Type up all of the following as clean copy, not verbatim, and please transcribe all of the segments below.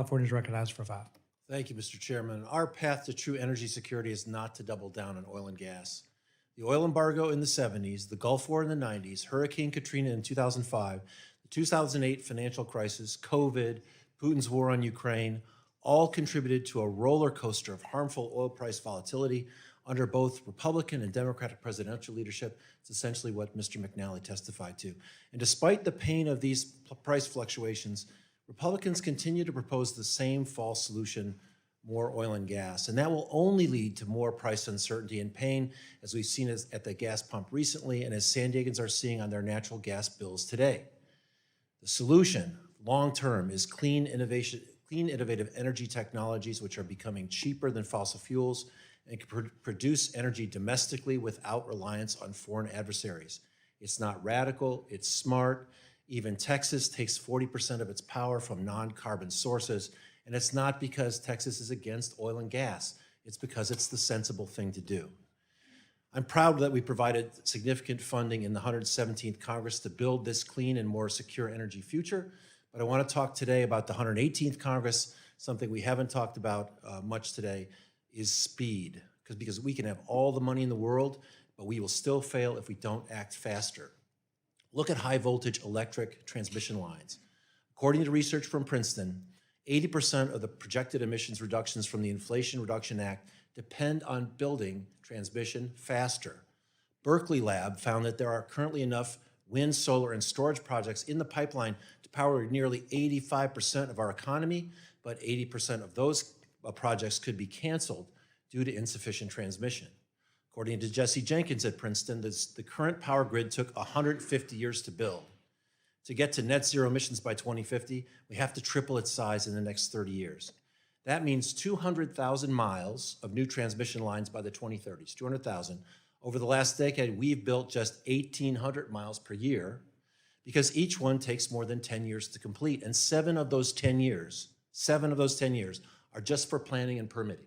California is recognized for 5. Thank you, Mr. Chairman. Our path to true energy security is not to double down on oil and gas. The oil embargo in the 70s, the Gulf War in the 90s, Hurricane Katrina in 2005, the 2008 financial crisis, COVID, Putin's war on Ukraine, all contributed to a roller coaster of harmful oil price volatility under both Republican and Democratic presidential leadership. It's essentially what Mr. McNally testified to. And despite the pain of these price fluctuations, Republicans continue to propose the same false solution, more oil and gas. And that will only lead to more price uncertainty and pain, as we've seen at the gas pump recently and as San Diegans are seeing on their natural gas bills today. The solution, long-term, is clean, innovative energy technologies which are becoming cheaper than fossil fuels and can produce energy domestically without reliance on foreign adversaries. It's not radical, it's smart. Even Texas takes 40% of its power from non-carbon sources, and it's not because Texas is against oil and gas. It's because it's the sensible thing to do. I'm proud that we provided significant funding in the 117th Congress to build this clean and more secure energy future, but I want to talk today about the 118th Congress. Something we haven't talked about much today is speed, because we can have all the money in the world, but we will still fail if we don't act faster. Look at high voltage electric transmission lines. According to research from Princeton, 80% of the projected emissions reductions from the Inflation Reduction Act depend on building transmission faster. Berkeley Lab found that there are currently enough wind, solar, and storage projects in the pipeline to power nearly 85% of our economy, but 80% of those projects could be canceled due to insufficient transmission. According to Jesse Jenkins at Princeton, the current power grid took 150 years to build. To get to net zero emissions by 2050, we have to triple its size in the next 30 years. That means 200,000 miles of new transmission lines by the 2030s, 200,000. Over the last decade, we've built just 1,800 miles per year because each one takes more than 10 years to complete. And 7 of those 10 years are just for planning and permitting.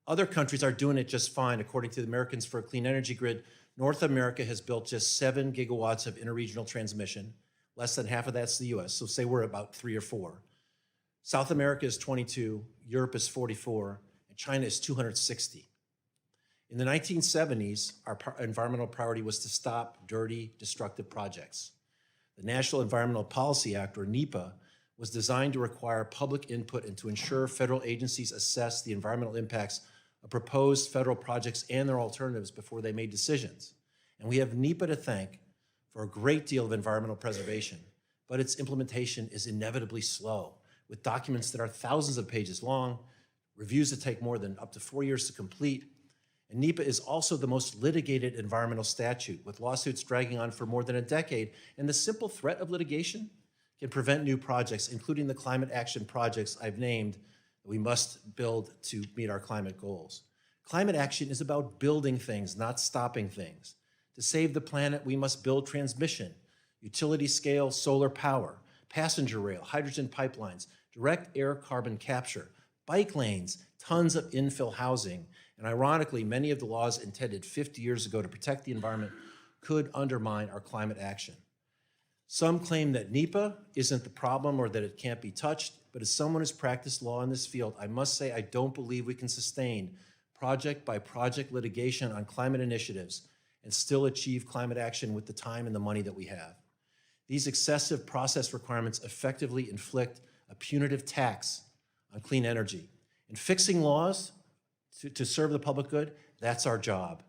Other countries are doing it just fine. According to the Americans for a Clean Energy Grid, North America has built just 7 gigawatts of interregional transmission. Less than half of that's the US, so say we're about 3 or 4. South America is 22, Europe is 44, and China is 260. In the 1970s, our environmental priority was to stop dirty, destructive projects. The National Environmental Policy Act, or NEPA, was designed to require public input and to ensure federal agencies assess the environmental impacts of proposed federal projects and their alternatives before they made decisions. And we have NEPA to thank for a great deal of environmental preservation, but its implementation is inevitably slow, with documents that are thousands of pages long, reviews that take more than up to 4 years to complete. And NEPA is also the most litigated environmental statute, with lawsuits dragging on for more than a decade. And the simple threat of litigation can prevent new projects, including the climate action projects I've named that we must build to meet our climate goals. Climate action is about building things, not stopping things. To save the planet, we must build transmission, utility scale solar power, passenger rail, hydrogen pipelines, direct air carbon capture, bike lanes, tons of infill housing. And ironically, many of the laws intended 50 years ago to protect the environment could undermine our climate action. Some claim that NEPA isn't the problem or that it can't be touched, but as someone who's practiced law in this field, I must say I don't believe we can sustain project by project litigation on climate initiatives and still achieve climate action with the time and the money that we have. These excessive process requirements effectively inflict a punitive tax on clean energy. And fixing laws to serve the public good, that's our job.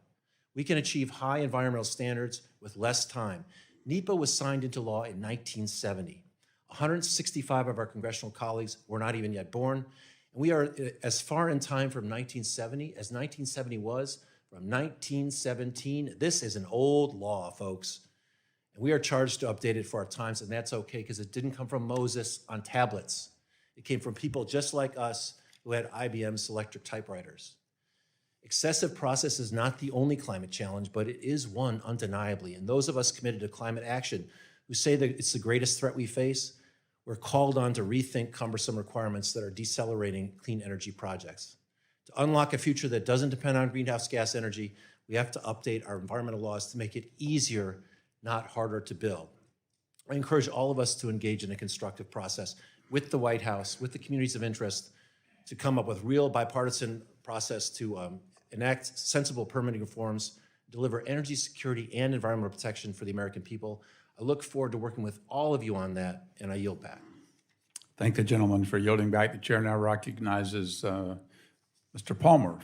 We can achieve high environmental standards with less time. NEPA was signed into law in 1970. 165 of our congressional colleagues were not even yet born. And we are as far in time from 1970 as 1970 was from 1917. This is an old law, folks. And we are charged to update it for our times, and that's okay because it didn't come from Moses on tablets. It came from people just like us who had IBM Selectric typewriters. Excessive process is not the only climate challenge, but it is one undeniably. And those of us committed to climate action who say that it's the greatest threat we face, we're called on to rethink cumbersome requirements that are decelerating clean energy projects. To unlock a future that doesn't depend on greenhouse gas energy, we have to update our environmental laws to make it easier, not harder to build. I encourage all of us to engage in a constructive process. with the White House, with the communities of interest, to come up with real bipartisan process to enact sensible permitting reforms, deliver energy security and environmental protection for the American people. I look forward to working with all of you on that, and I yield back. Thank the gentleman for yielding back. The chair now recognizes Mr. Palmer.